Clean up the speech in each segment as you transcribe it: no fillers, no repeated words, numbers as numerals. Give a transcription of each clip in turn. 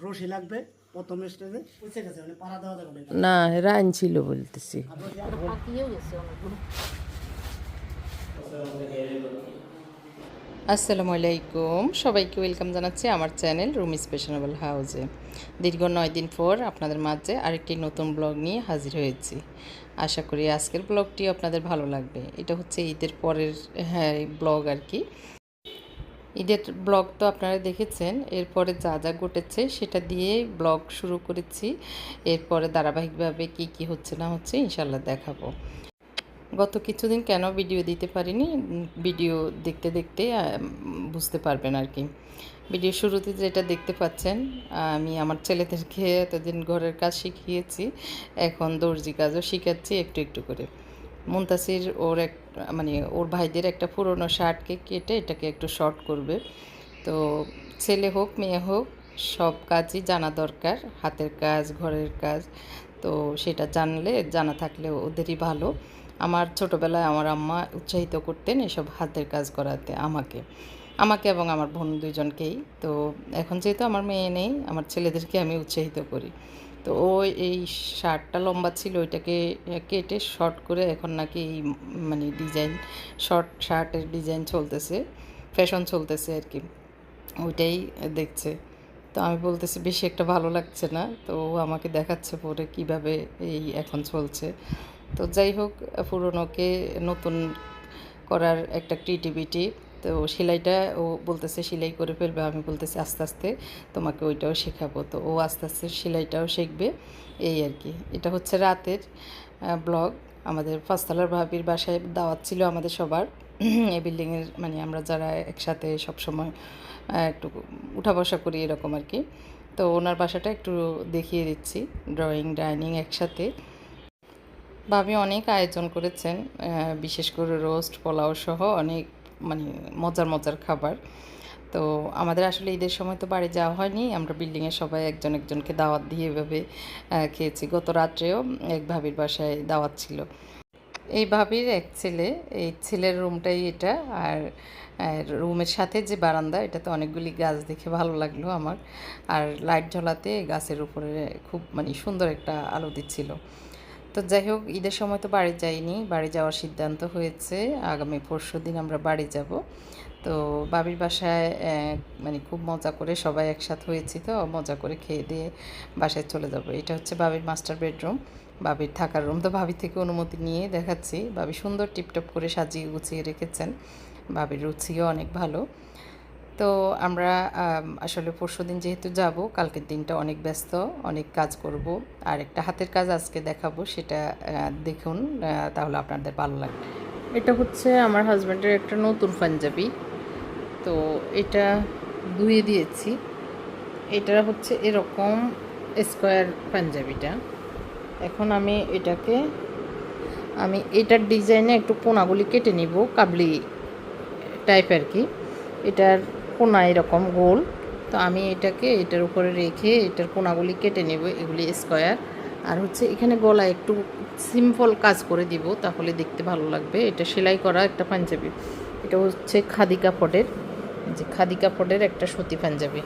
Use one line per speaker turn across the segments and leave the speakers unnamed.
রশি লাগবে প্রথম স্টেজে বুঝে গেছে মানে পাড়া দেওয়া যাবে
না রান ছিল বলতেছি। আসসালামু আলাইকুম, সবাইকে ওয়েলকাম জানাচ্ছি আমার চ্যানেল রুমি স্পেশনেবল হাউসে। দীর্ঘ 9 দিন পর আপনাদের মাঝে আরেকটি নতুন ব্লগ নিয়ে হাজির হয়েছি। আশা করি আজকের ব্লগটি আপনাদের ভালো লাগবে। এটা হচ্ছে ঈদের পরের ব্লগ আর কি। ঈদের ব্লগ তো আপনারা দেখেছেন, এরপরে যা যা ঘটেছে সেটা দিয়েই ব্লগ শুরু করেছি। এরপরে ধারাবাহিকভাবে কি কি হচ্ছে না হচ্ছে ইনশাল্লাহ দেখাবো। গত কিছুদিন কেন ভিডিও দিতে পারিনি, ভিডিও দেখতে দেখতে বুঝতে পারবেন আর কি। ভিডিও শুরুতে যেটা দেখতে পাচ্ছেন, আমি আমার ছেলেদেরকে এতদিন ঘরের কাজ শিখিয়েছি, এখন দর্জি কাজও শিখাচ্ছি একটু একটু করে। মুনতাসির ওর ভাইদের একটা পুরনো শার্টকে কেটে এটাকে একটু শর্ট করবে। তো ছেলে হোক মেয়ে হোক সব কাজই জানা দরকার, হাতের কাজ ঘরের কাজ। তো সেটা জানা থাকলে ওদেরই ভালো। আমার ছোটোবেলায় আমার আম্মা উৎসাহিত করতেন এসব হাতের কাজ করাতে আমাকে এবং আমার বোন দুজনকেই। তো এখন যেহেতু আমার মেয়ে নেই, আমার ছেলেদেরকে আমি উৎসাহিত করি। তো ও এই শার্টটা লম্বা ছিল, ওইটাকে কেটে শর্ট করে এখন নাকি মানে ডিজাইন, শর্ট শার্টের ডিজাইন চলতেছে, ফ্যাশন চলতেছে আর কি, ওইটাই দেখছে। তো আমি বলতেছি বেশি একটা ভালো লাগছে না, তো ও আমাকে দেখাচ্ছে পরে কিভাবে এই এখন চলছে। তো যাই হোক, পুরনোকে নতুন করার একটা ক্রিয়েটিভিটি। তো সেলাইটা ও বলতেছে সেলাই করে ফেলবে, আমি বলতেছি আস্তে আস্তে তোমাকে ওইটাও শেখাবো। তো ও আস্তে আস্তে সেলাইটাও শিখবে এই আর কি। এটা হচ্ছে রাতের ব্লগ। আমাদের পাঁচতলার ভাবির বাসায় দাওয়াত ছিল আমাদের সবার, এই বিল্ডিংয়ের মানে আমরা যারা একসাথে সবসময় একটু উঠা বসা করি এরকম আর কি। তো ওনার বাসাটা একটু দেখিয়ে দিচ্ছি, ড্রয়িং ডাইনিং একসাথে। ভাবি অনেক আয়োজন করেছেন, বিশেষ করে রোস্ট পোলাও সহ অনেক মানে মজার মজার খাবার। তো আমাদের আসলে ঈদের সময় তো বাড়ি যাওয়া হয়নি, আমরা বিল্ডিংয়ে সবাই একজন একজনকে দাওয়াত দিয়ে এভাবে খেয়েছি। গত রাত্রেও এক ভাবির বাসায় দাওয়াত ছিল। এই ভাবির এক ছেলে, এই ছেলের রুমটাই এটা। আর রুমের সাথে যে বারান্দা, এটাতে অনেকগুলি গাছ দেখে ভালো লাগলো আমার। আর লাইট জ্বলাতে গাছের উপরে খুব মানে সুন্দর একটা আলো দিচ্ছিল। তো যাই হোক, ঈদের সময় তো বাড়ি যাইনি, বাড়ি যাওয়ার সিদ্ধান্ত হয়েছে আগামী পরশুদিন আমরা বাড়ি যাব। তো বাবির বাসায় মানে খুব মজা করে সবাই একসাথে হয়েছি, তো মজা করে খেয়ে দিয়ে বাসায় চলে যাব। এটা হচ্ছে বাবির মাস্টার বেডরুম, বাবির থাকার রুম। তো ভাবি থেকে অনুমতি নিয়ে দেখাচ্ছি। ভাবি সুন্দর টিপটপ করে সাজিয়ে গুছিয়ে রেখেছেন, ভাবির রুচিও অনেক ভালো। তো আমরা আসলে পরশুদিন যেহেতু যাব, কালকের দিনটা অনেক ব্যস্ত, অনেক কাজ করব। আর একটা হাতের কাজ আজকে দেখাবো, সেটা দেখুন, তাহলে আপনাদের ভালো লাগবে। এটা হচ্ছে আমার হাজব্যান্ডের একটা নতুন পাঞ্জাবি। তো এটা ধুয়ে দিয়েছি। এটা হচ্ছে এরকম স্কোয়ার পাঞ্জাবিটা। এখন আমি এটার ডিজাইনে একটু কোনাগুলি কেটে নিব, কাবলি টাইপ আর কি। এটার কোনা এরকম গোল। তো আমি এটার উপরে রেখে এটার কোনাগুলি কেটে নেব, এগুলি স্কোয়ার। আর হচ্ছে এখানে গলায় একটু সিম্পল কাজ করে দিব, তাহলে দেখতে ভালো লাগবে। এটা সেলাই করা একটা পাঞ্জাবি। এটা হচ্ছে খাদি কাপড়ের একটা সুতি পাঞ্জাবি।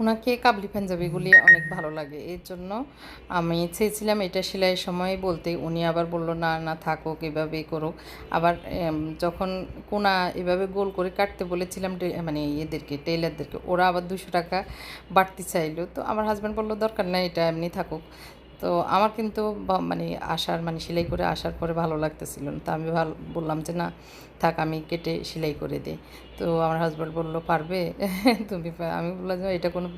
ওনাকে কাবলি পাঞ্জাবিগুলি অনেক ভালো লাগে, এর জন্য আমি চেয়েছিলাম এটা সেলাইয়ের সময় বলতে, উনি আবার বললো না না থাকুক, এভাবেই করুক। আবার যখন কোনা এভাবে গোল করে কাটতে বলেছিলাম মানে এদেরকে টেইলারদেরকে, ওরা আবার 200 টাকা বাড়তি চাইলো। তো আমার হাজব্যান্ড বললো দরকার নাই, এটা এমনি থাকুক। তো আমার কিন্তু মানে সেলাই করে আসার পরে ভালো লাগতেছিল না। তো আমি বললাম যে না থাক, আমি কেটে সেলাই করে দিই। তো আমার হাজব্যান্ড বললো পারবে তুমি? আমি বললাম যে এটা কোনো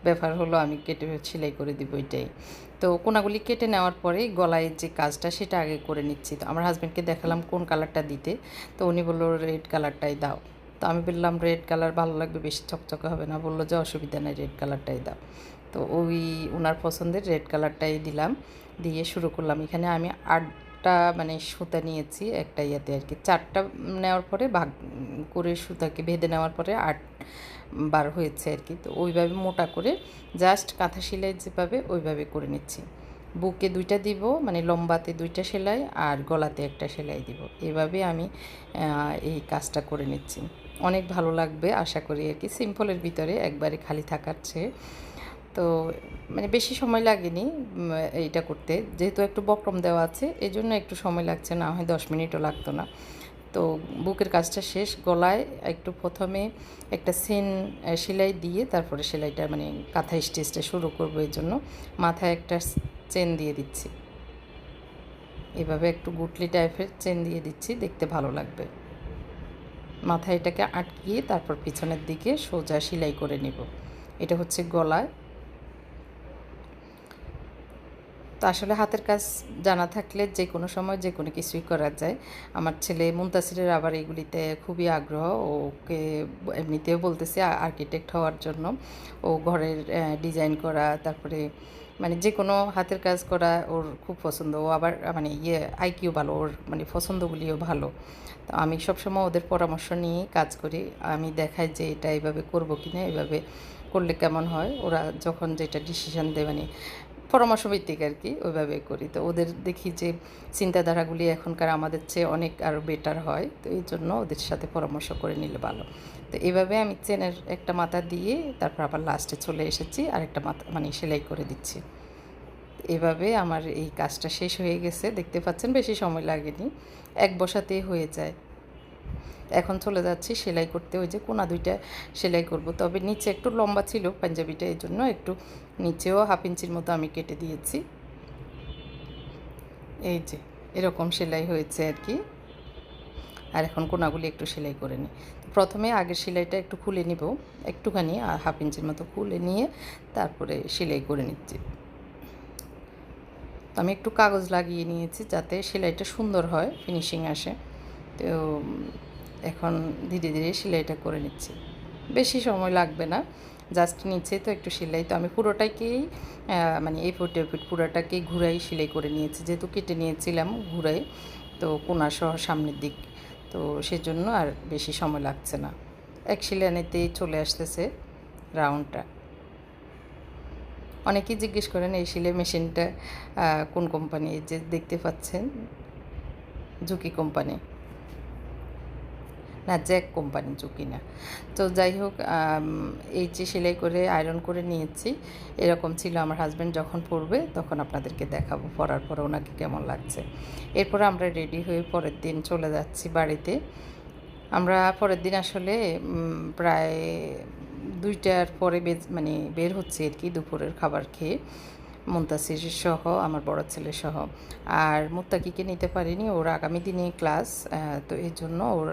ব্যাপার হলো, আমি কেটে সেলাই করে দিব এটাই। তো কোনাগুলি কেটে নেওয়ার পরে গলায় যে কাজটা সেটা আগে করে নিচ্ছি। তো আমার হাজব্যান্ডকে দেখালাম কোন কালারটা দিতে, তো উনি বললো রেড কালারটাই দাও। তো আমি বললাম রেড কালার ভালো লাগবে, বেশি চকচকে হবে না। বললো যে অসুবিধা নেই, রেড কালারটাই দাও। তো ওনার পছন্দের রেড কালারটাই দিলাম, দিয়ে শুরু করলাম। এখানে আমি 8টা মানে সুতা নিয়েছি একটা ইয়েতে আর কি। 4টা নেওয়ার পরে ভাগ করে সুতাকে বেঁধে নেওয়ার পরে 8 বার হয়েছে আর কি। তো ওইভাবে মোটা করে জাস্ট কাঁথা সেলাই যেভাবে ওইভাবে করে নিচ্ছি। বুকে 2টা দিব, মানে লম্বাতে 2টা সেলাই আর গলাতে একটা সেলাই দিব। এভাবে আমি এই কাজটা করে নিচ্ছি। অনেক ভালো লাগবে আশা করি আর কি, সিম্পলের ভিতরে একবারে খালি থাকার চেয়ে। তো মানে বেশি সময় লাগেনি এইটা করতে, যেহেতু একটু বক্রম দেওয়া আছে এই জন্য একটু সময় লাগছে, না হয় 10 মিনিটও লাগতো না। তো বুকের কাজটা শেষ, গলায় একটু প্রথমে একটা সেন সেলাই দিয়ে তারপরে সেলাইটা মানে কাঁথা স্টিচটা শুরু করবো, এই জন্য মাথায় একটা চেন দিয়ে দিচ্ছি, এভাবে একটু গুটলি টাইপের চেন দিয়ে দিচ্ছি, দেখতে ভালো লাগবে। মাথায় এটাকে আটকিয়ে তারপর পিছনের দিকে সোজা সেলাই করে নেব। এটা হচ্ছে গলায়। তো আসলে হাতের কাজ জানা থাকলে যে কোনো সময় যে কোনো কিছুই করা যায়। আমার ছেলে মুনতাসিরের আবার এগুলিতে খুবই আগ্রহ, ওকে এমনিতেও বলতেছে আর্কিটেক্ট হওয়ার জন্য। ও ঘরের ডিজাইন করা, তারপরে মানে যে কোনো হাতের কাজ করা ওর খুব পছন্দ। ও আবার মানে আইকিউ ভালো, ওর মানে পছন্দগুলিও ভালো। তো আমি সবসময় ওদের পরামর্শ নিয়ে কাজ করি, আমি দেখাই যে এটা এইভাবে করবো কি না, এভাবে করলে কেমন হয়। ওরা যখন যেটা ডিসিশান দেয় মানে পরামর্শ ভিত্তিক আর কি, ওইভাবে করি। তো ওদের দেখি যে চিন্তাধারাগুলি এখনকার আমাদের চেয়ে অনেক আরও বেটার হয়, তো এই জন্য ওদের সাথে পরামর্শ করে নিলে ভালো। তো এইভাবে আমি চেনের একটা মাথা দিয়ে তারপর আবার লাস্টে চলে এসেছি, আরেকটা মাথা মানে সেলাই করে দিচ্ছি। এভাবে আমার এই কাজটা শেষ হয়ে গেছে, দেখতে পাচ্ছেন বেশি সময় লাগেনি, এক বসাতেই হয়ে যায়। এখন চলে যাচ্ছি সেলাই করতে, ওই যে কোনা দুইটা সেলাই করব। তবে নিচে একটু লম্বা ছিল পাঞ্জাবিটা, এই জন্য একটু নিচেও 1/2 ইঞ্চির মতো আমি কেটে দিয়েছি। এই যে এরকম সেলাই হয়েছে আর কি। আর এখন কোনাগুলি একটু সেলাই করে নিই। প্রথমে আগের সেলাইটা একটু খুলে নিব, একটুখানি 1/2 ইঞ্চির মতো খুলে নিয়ে তারপরে সেলাই করে নিচ্ছি। তো আমি একটু কাগজ লাগিয়ে নিয়েছি যাতে সেলাইটা সুন্দর হয়, ফিনিশিং আসে। তো এখন ধীরে ধীরে সেলাইটা করে নিচ্ছি, বেশি সময় লাগবে না, জাস্ট নিচে তো একটু সেলাই। তো আমি পুরোটাকেই মানে এই ফুট পুরোটাকেই ঘুরাই সেলাই করে নিয়েছি, যেহেতু কেটে নিয়েছিলাম ঘুরাই, তো কোনা সহ সামনের দিক, তো সেজন্য আর বেশি সময় লাগছে না, এক সেলাইতেই চলে আসতেছে রাউন্ডটা। অনেকেই জিজ্ঞেস করেন এই সেলাই মেশিনটা কোন কোম্পানি, যে দেখতে পাচ্ছেন জুকি কোম্পানি, না জ্যাক কোম্পানি, জুকি না। তো যাই হোক, এই যে সেলাই করে আয়রন করে নিয়েছি, এরকম ছিল। আমার হাজব্যান্ড যখন পরবে তখন আপনাদেরকে দেখাবো পরার পরে ওনাকে কেমন লাগছে। এরপরে আমরা রেডি হয়ে পরের দিন চলে যাচ্ছি বাড়িতে। আমরা পরের দিন আসলে প্রায় 2টার পরে মানে বের হচ্ছে আর কি, দুপুরের খাবার খেয়ে, মুনতাসির সহ আমার বড় ছেলে সহ। আর মুত্তাকিকে নিতে পারিনি, ওর আগামী দিনে ক্লাস, তো এই জন্য ওর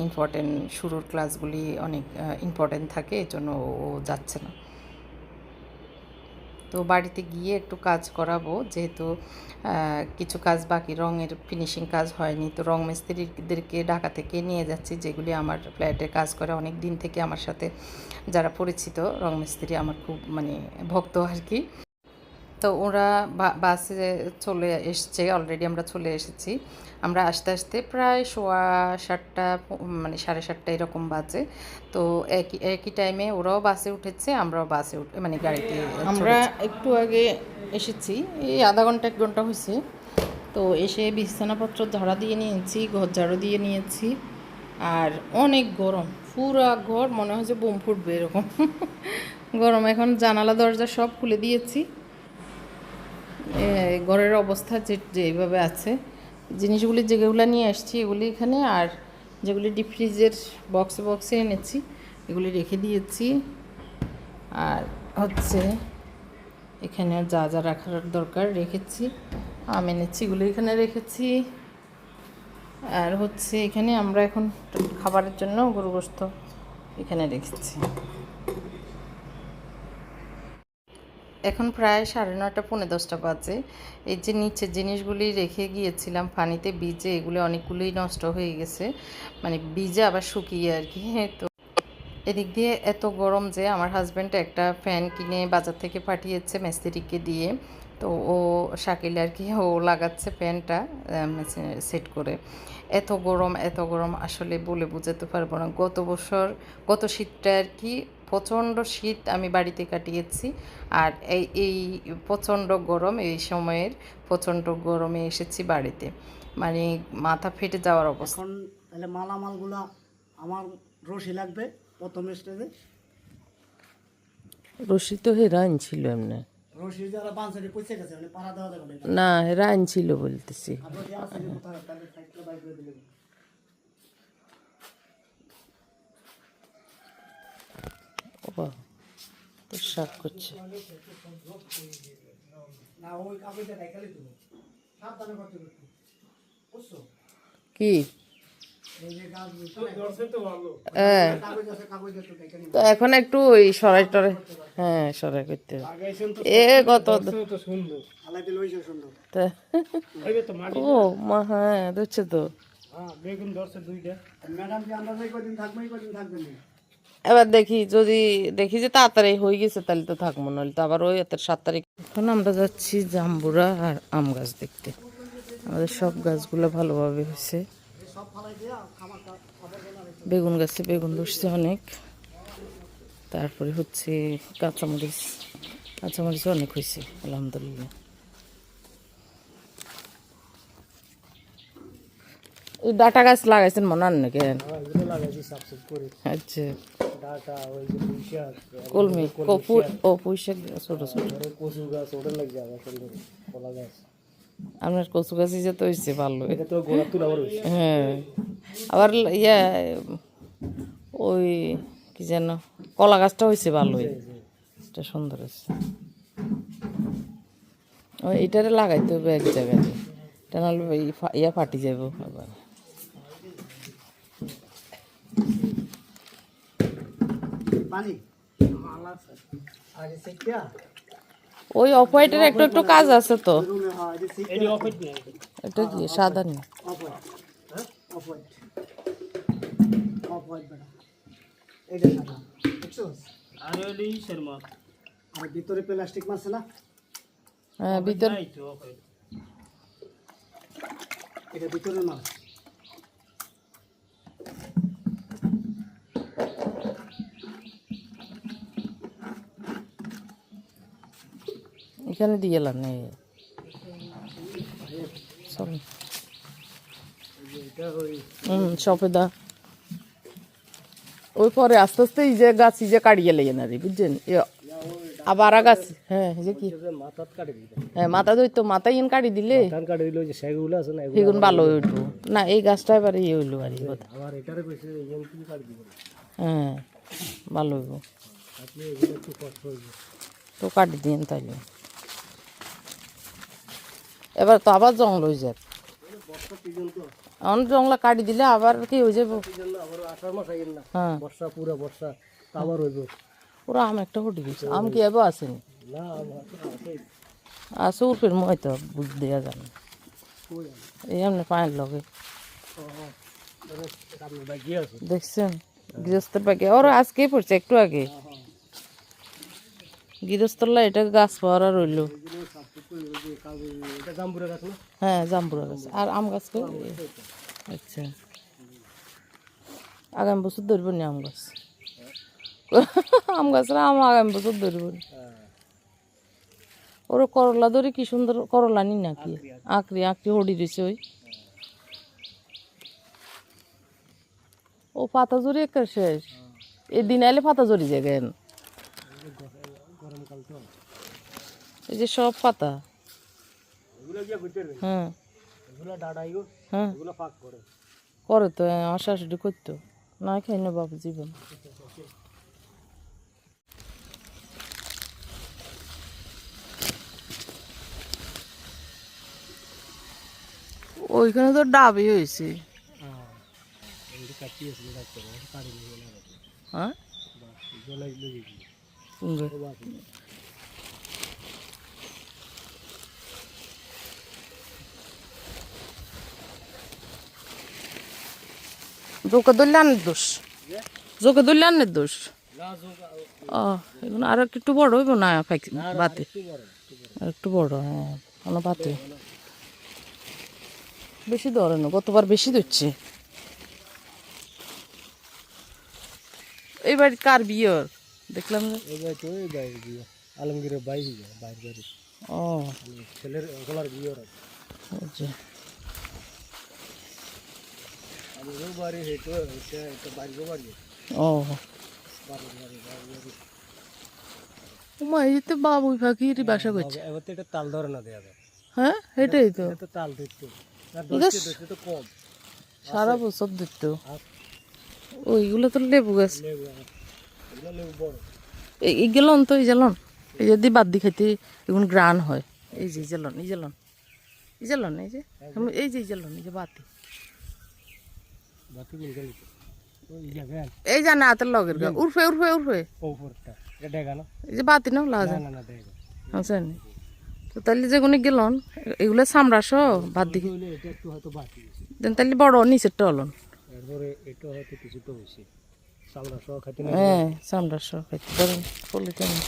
ইম্পর্টেন্ট শুরুর ক্লাসগুলি অনেক ইম্পর্টেন্ট থাকে, এই জন্য ও যাচ্ছে না। তো বাড়িতে গিয়ে একটু কাজ করাবো, যেহেতু কিছু কাজ বাকি, রঙের ফিনিশিং কাজ হয়নি। তো রং মিস্ত্রিদেরকে ঢাকা থেকে নিয়ে যাচ্ছি, যেগুলি আমার ফ্ল্যাটে কাজ করে অনেক দিন থেকে আমার সাথে, যারা পরিচিত রং মিস্ত্রি, আমার খুব মানে ভক্ত আর কি। তো ওরা বাসে চলে এসছে, অলরেডি আমরা চলে এসেছি। আমরা আসতে আসতে প্রায় 7:15 মানে 7:30 এরকম বাজে। তো একই একই টাইমে ওরাও বাসে উঠেছে, আমরাও বাসে মানে গাড়িতে আমরা একটু আগে এসেছি, এই আধা ঘন্টা 1 ঘন্টা হয়েছে। তো এসে বিছানাপত্র ঝাড়া দিয়ে নিয়েছি, ঘর ঝাড়ু দিয়ে নিয়েছি। আর অনেক গরম, পুরা ঘর মনে হয় যে বোম ফুটবে এরকম গরম। এখন জানালা দরজা সব খুলে দিয়েছি। ঘরের অবস্থা যেভাবে আছে, জিনিসগুলি যেগুলো নিয়ে আসছি এগুলি এখানে, আর যেগুলি ডিপ ফ্রিজের বক্সে বক্সে এনেছি এগুলি রেখে দিয়েছি। আর হচ্ছে এখানে যা যা রাখার দরকার রেখেছি, আম এনেছি এগুলি এখানে রেখেছি। আর হচ্ছে এখানে আমরা এখন খাবারের জন্য গরু গোশত এখানে রেখেছি। এখন প্রায় 9:30 পৌনে 10টা বাজে। এই যে নিচের জিনিসগুলি রেখে গিয়েছিলাম পানিতে ভিজে, এগুলো অনেকগুলোই নষ্ট হয়ে গেছে, মানে ভিজে আবার শুকিয়ে আর কি। তো এদিক দিয়ে এত গরম যে আমার হাজব্যান্ড একটা ফ্যান কিনে বাজার থেকে পাঠিয়েছে মিস্ত্রিকে দিয়ে। তো ও শাকিল আর কি, ও লাগাচ্ছে ফ্যানটা সেট করে। এত গরম এত গরম আসলে বলে বোঝাতে পারবো না। গত শীতটা আর কি প্রচণ্ড শীত আমি বাড়িতে কাটিয়েছি, আর এই প্রচণ্ড গরম, এই সময়ের প্রচণ্ড গরমে এসেছি বাড়িতে, মানে মাথা ফেটে যাওয়ার অবস্থা।
এখন তাহলে মালামালগুলা আমার রশি লাগবে প্রথম স্টেজে।
রশি তো হেরা আনছিল এমনি।
রশির যারা বাঁশারি পচে গেছে মানে পাড়া দেওয়া যাবে না।
না হেরা আনছিল বলতেছি।
আর রশি আছে যে কোথায় তাহলে সাইকেল বাইক করে দিলে
বাবা তো শাক করছে।
না ওই কাগজটা দেখালে তো সাবধানে করতে করতে বুঝছো
কি
এই যে গাছ তো ভালো
হ্যাঁ
কাগজ আছে কাগজ তো দেখালি
তো এখন একটু ওই সরাই টরাই হ্যাঁ সরাই করতে হবে। এ কত
তো সুন্দর আলাই দিলে ওই সুন্দর
তা
ওইবে তো মাটি
ও মা হ্যাঁ ধরছে তো।
হ্যাঁ বেগুন ধরছে দুইটা ম্যাডাম কি আমরা যাই কদিন থাকবো এই কদিন থাকবেন না
এবার দেখি যে তাড়াতাড়ি হয়ে গেছে তাহলে তো থাকবো, নাহলে তো আবার ওই 7 তারিখ। এখন আমরা যাচ্ছি জাম্বুরা আর আম গাছ দেখতে। আমাদের সব গাছগুলো ভালোভাবে হয়েছে।
সব ফালাই দিয়া খামার আবর্জনা
বেগুন গাছে বেগুন ধরছে অনেক, তারপরে হচ্ছে কাঁচামরিচ অনেক হয়েছে আলহামদুলিল্লাহ। ওই ডাটা গাছ লাগাইছেন মনে হয় না কেন?
এগুলো লাগাইছি সাবসেট করে
আচ্ছা
ডাটা ওই যে পুঁইশাক
কলমি ও পুঁইশাক ছোট ছোট
তারপরে কচু গাছ ওটা লাগিয়ে আবার সুন্দর কলা গাছ
আপনার কচু গাছই যে তো হয়েছে ভালো।
এটা তো গোড়া তুলা আবার হইছে
হ্যাঁ আবার ইয়া ওই কি যেন কলা গাছটা হয়েছে ভালোই, এটা সুন্দর আছে। ওই এটারে লাগাইতে হবে এক জায়গায়, এটা নাহলে ইয়া ফাটি যাব আবার।
পানি মালা আছে আর এই সেকিয়া
ওই অফ হোয়াইটের একটু একটু কাজ আছে তো।
রুমে হয় এই সেকিয়া এডি অফ হইছে
এটা কি সাদা নেই?
অফ হোয়াইট হ্যাঁ অফ হোয়াইট বেটা এইটা সাদা বুঝছো আর ওই শর্মা আর ভিতরে প্লাস্টিক মারছে না
হ্যাঁ ভিতর
এটা ভিতরে মাছ
এখানে দিয়ে এলাম নেই সফেদা ওই পরে আস্তে আস্তে এই যে গাছ এই যে কাটিয়ে লেগে না রে বুঝছেন আবার গাছ হ্যাঁ যে কি
মাথাত কাটে দিতে
হ্যাঁ মাথা ধরতো মাথা ইন কাটি দিলে
ধান কাটে দিলে ওই যে সেগুলো আছে না
বেগুন ভালো হয়ে উঠবো না। এই গাছটা এবার ইয়ে হইলো আর কথা
আবার এটারে কইছে এমপি কাট দিব
হ্যাঁ ভালো হইব
আপনি এগুলো একটু কষ্ট হইবে
তো কাটি দিন তাইলে এবার তো আবার জঙ্গল হয়ে যাবে।
বর্ষা সিজন তো
এখন জঙ্গলা কাটি দিলে আবার কি হয়ে যাবো
সিজন না আবার আষাঢ় মাস আইন না
হ্যাঁ
বর্ষা পুরো বর্ষা আবার হইব
পুরো আম একটা হটে গেছে। আম কি এবার আসেনি?
না আমার আছে
আছে উঠের মই তো বুঝ দেওয়া যাবে না।
কই
এই এমনি পায়ের লগে
ও আপনি বাকি আছে
দেখছেন গৃহস্থের পাখি ওর আজকেই পড়ছে একটু আগে গৃহস্থলা এটা গাছ পাওয়ার রইল।
এগুলো সাবসেট করে যে কাজ এটা জাম্বুরা গাছ না
হ্যাঁ জাম্বুরা গাছ আর আম গাছ কে আচ্ছা আগামী বছর ধরবো নি আম গাছ আম গাছরা আম আগামী বছর ধরবো ওর করলা ধরে কি সুন্দর করলা নি নাকি আঁকড়ি হড়ি রয়েছে ওই ও পাতা জড়ি একটা শেষ এই দিন আইলে পাতা জড়ি যায় কেন?
গরমকাল তো
এই যে সব পাতা
এগুলো কি করতে পারবে
হ্যাঁ
এগুলো ডাডাইগো
হ্যাঁ
এগুলো পাক করে
করে তো আমার শাশুড়ি করতো না খাই না বাবু জীবন। ওইখানে তো ডাবই হয়েছে
হ্যাঁ এগুলো কাটি আছে রাখতে হবে কাটি নিয়ে না
হ্যাঁ
জলাই লেগে
সুন্দর। জোকে ধরলে আনের দোষ জোকে ধরলে আনের দোষ
না যোগা
ও এগুলো আর একটু বড় হইব না বাতে আর একটু বড় হ্যাঁ কোনো বাতে বেশি ধরে না গতবার বেশি ধরছে। এই বাড়ি কার বিয়ে দেখলাম যে
এই ভাই তো এই ভাই বিয়ে আলমগীরের ভাই বাইর বাড়ি
ও
ছেলের গলার বিয়ে ওর
আচ্ছা
আমি ওই বাড়ি হেঁটো এটা বাড়ি বাড়ি
ও
বাড়ি বাড়ি বাড়ি
উমা এই তো বাবুই পাখির বাসা করছে।
এবার তো এটা তাল ধরে না দেয়া যায়।
হ্যাঁ এটাই তো,
এটা তো তাল ধরতো আর
এটা
ধরতে তো কম।
সারা বছর দিত। ওইগুলো তো লেবু গাছ,
লেবু এগুলো লেবু বড়।
এইগুলো তো এই জ্বালন, এই যদি বাদ দি খাইতে এগুলো গ্রান হয়। এই যে জ্বালন, এই জ্বালন, এই জ্বালন, এই যে এই যে জ্বালন, এই যে বাতি
বাতি মিল গেল ওই জায়গায়
এই জানা হাতের লগের গা উর্ফে উর্ফে উর্ফে
ওপরটা এটা দেখা না।
এই যে বাতি না লাগা
না না দেখা
বুঝছেন। তো তাহলে যেগুলো গেলন এগুলো চামড়া সহ বাদ দিকে
হইলে এটা একটু হয়তো বাকি আছে।
দেন, তাহলে বড় নিচেরটা হলন।
এরপরে এটা হয়তো কিছুটা হয়েছে চামড়া সহ খাইতে না।
হ্যাঁ চামড়া সহ খাইতে ধরেন পলিটা নেই।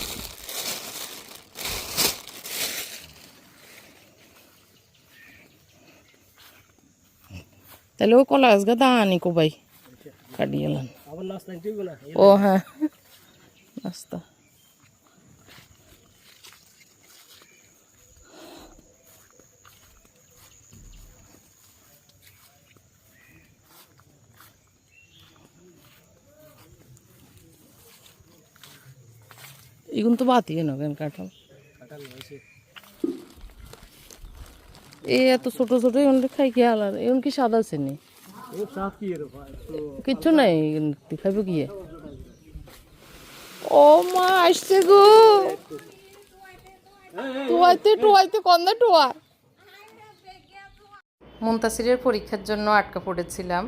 তাহলে ও কলা গাছ গা দানি কোবাই কাটিয়ে এলাম।
আবার নাস্তা নিতে না।
ও হ্যাঁ নাস্তা এগুলো তো বাতিয়ে নেবেন কাঁঠাল।
কাঁঠাল হয়েছে
এই এত ছোট ছোট এগুলো খাই কি আলার, এগুলো কি স্বাদ আছে নি?
ও সাত কি এর ভাই তো
কিচ্ছু নাই, খাইবে কি? ও মা আসছে গো, টুয়াইতে টুয়াইতে কন্দা টুয়া। মুনতাসিরের পরীক্ষার জন্য আটকা পড়েছিলাম,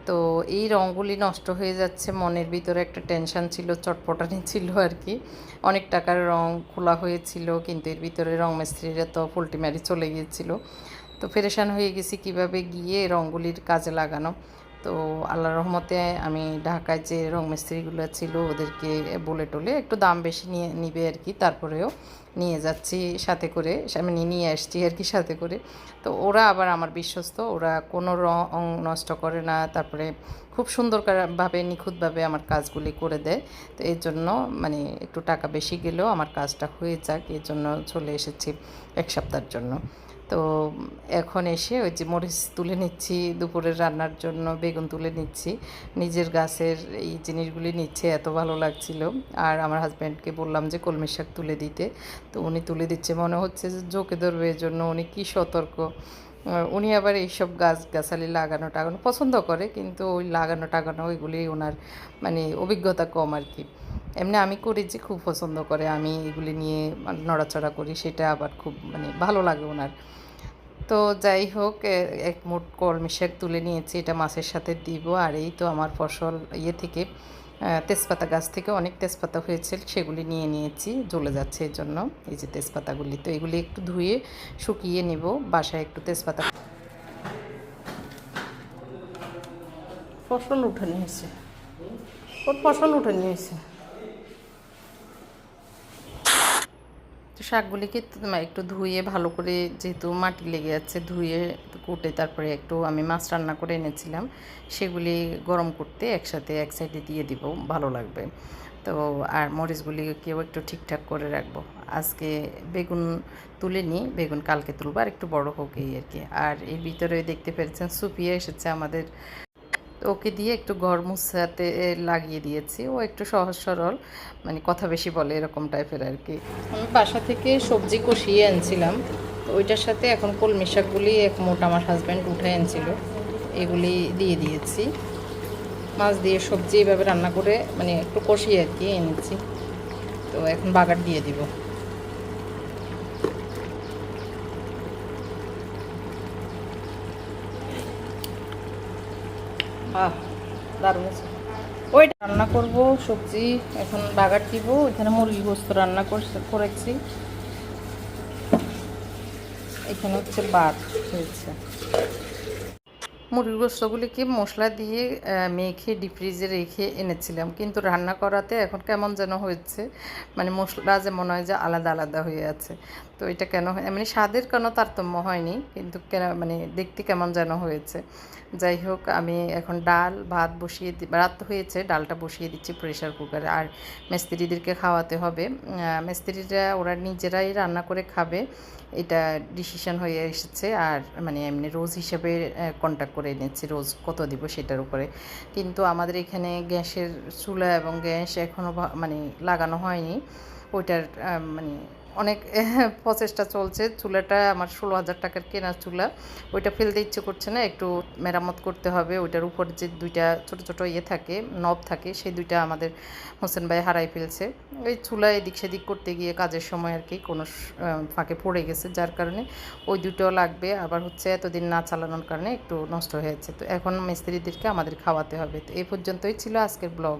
তো এই রঙগুলি নষ্ট হয়ে যাচ্ছে, মনের ভিতরে একটা টেনশন ছিল, চটপটানি ছিল আর কি। অনেক টাকার রং খোলা হয়েছিল, কিন্তু এর ভিতরে রং মিস্ত্রিরা তো পোল্টি মারি চলে গিয়েছিল। তো পেরেশান হয়ে গেছি কিভাবে গিয়ে রঙগুলির কাজে লাগানো। তো আল্লাহর রহমতে আমি ঢাকায় যে রং মিস্ত্রিগুলো ছিল ওদেরকে বলে টোলে একটু দাম বেশি নিবে আর কি, তারপরেও নিয়ে যাচ্ছি সাথে করে, আমি নিয়ে আসছি আর কি সাথে করে। তো ওরা আবার আমার বিশ্বস্ত, ওরা কোনো রং নষ্ট করে না, তারপরে খুব সুন্দরভাবে নিখুঁতভাবে আমার কাজগুলি করে দেয়। তো এর জন্য মানে একটু টাকা বেশি গেলেও আমার কাজটা হয়ে যাক, এর জন্য চলে এসেছি এক সপ্তাহের জন্য। তো এখন এসে ওই যে মরিচ তুলে নিচ্ছি দুপুরের রান্নার জন্য, বেগুন তুলে নিচ্ছি, নিজের গাছের এই জিনিসগুলি নিচ্ছে, এত ভালো লাগছিল। আর আমার হাজব্যান্ডকে বললাম যে কলমি শাক তুলে দিতে, তো উনি তুলে দিচ্ছে, মনে হচ্ছে যে জোকে ধরবে, এর জন্য উনি কী সতর্ক। উনি আবার এইসব গাছগাছালি লাগানো টাগানো পছন্দ করে, কিন্তু ওই লাগানো টাগানো ওইগুলি ওনার মানে অভিজ্ঞতা কম আর কি। এমনি আমি করি যে খুব পছন্দ করে, আমি এগুলি নিয়ে নড়াচড়া করি, সেটা আবার খুব মানে ভালো লাগে ওনার। তো যাই হোক, এক মুঠ কলমি শাক তুলে নিয়েছি, এটা মাছের সাথে দিব। আর এই তো আমার ফসল থেকে তেজপাতা গাছ থেকে অনেক তেজপাতা হয়েছে, সেগুলি নিয়ে নিয়েছি, জ্বলে যাচ্ছে এর জন্য। এই যে তেজপাতাগুলি, তো এগুলি একটু ধুয়ে শুকিয়ে নিব, বাসায় একটু তেজপাতা। ফসল উঠে নিয়েছে, ওর ফসল উঠে নিয়েছে। তো শাকগুলিকে একটু ধুয়ে ভালো করে, যেহেতু মাটি লেগে যাচ্ছে, ধুয়ে কুটে তারপরে একটু আমি মাছ রান্না করে এনেছিলাম, সেগুলি গরম করতে একসাথে এক সাইডে দিয়ে দিব, ভালো লাগবে। তো আর মরিচগুলিকেও একটু ঠিকঠাক করে রাখবো। আজকে বেগুন তুলে নিই, বেগুন কালকে তুলবো, আর একটু বড় হোক এই আর কি। আর এর ভিতরে দেখতে পেরেছেন সুপিয়া এসেছে আমাদের, তো ওকে দিয়ে একটু ঘর মুছাতে লাগিয়ে দিয়েছি, ও একটু সহজ সরল, মানে কথা বেশি বলে এরকম টাইপের আর কি। আমি বাসা থেকে সবজি কষিয়ে আনছিলাম, তো ওইটার সাথে এখন কলমি শাকগুলি এক মোট আমার হাজব্যান্ড উঠে আনছিল, এগুলি দিয়ে দিয়েছি। মাছ দিয়ে সবজি এভাবে রান্না করে মানে একটু কষিয়ে আর কি এনেছি। তো এখন বাগার দিয়ে দিব। দারুণ আছে। ওইটা রান্না করব সবজি, এখন বাগার দিব। এখানে মুরগি গোস্ত রান্না করেছি, এখানে হচ্ছে ভাত হয়েছে। মুরগির গোস্তগুলিকে মশলা দিয়ে মেখে ডিপ ফ্রিজে রেখে এনেছিলাম, কিন্তু রান্না করাতে এখন কেমন যেন হয়েছে, মানে মশলা যে মনে হয় যে আলাদা আলাদা হয়ে আছে। তো এটা কেন হয়, মানে স্বাদের কোনো তারতম্য হয়নি, কিন্তু কেন মানে দেখতে কেমন যেন হয়েছে। যাই হোক, আমি এখন ডাল ভাত বসিয়ে রাত হয়েছে, ডালটা বসিয়ে দিচ্ছি প্রেশার কুকারে। আর মিস্ত্রিদেরকে খাওয়াতে হবে, মিস্ত্রিরা ওরা নিজেরাই রান্না করে খাবে, এটা ডিসিশন হয়ে এসেছে। আর মানে এমনি রোজ হিসেবে কন্ট্যাক্ট করে এনেছি, রোজ কত দিব সেটার উপরে। কিন্তু আমাদের এখানে গ্যাসের চুলা এবং গ্যাস এখনও মানে লাগানো হয়নি, ওইটার মানে অনেক প্রচেষ্টা চলছে। চুলাটা আমার 16,000 টাকার কেনা চুলা, ওইটা ফেলতে ইচ্ছে করছে না, একটু মেরামত করতে হবে। ওইটার উপর যে দুইটা ছোট ছোট ইয়ে থাকে, নব থাকে, সেই দুইটা আমাদের হোসেন ভাই হারাই ফেলছে। ওই চুলা এদিক সেদিক করতে গিয়ে কাজের সময় আর কি কোনো ফাঁকে পড়ে গেছে, যার কারণে ওই দুটোও লাগবে। আবার হচ্ছে এতদিন না চালানোর কারণে একটু নষ্ট হয়েছে, তো এখন মিস্ত্রিদেরকে আমাদের খাওয়াতে হবে। তো এই পর্যন্তই ছিল আজকের ব্লগ।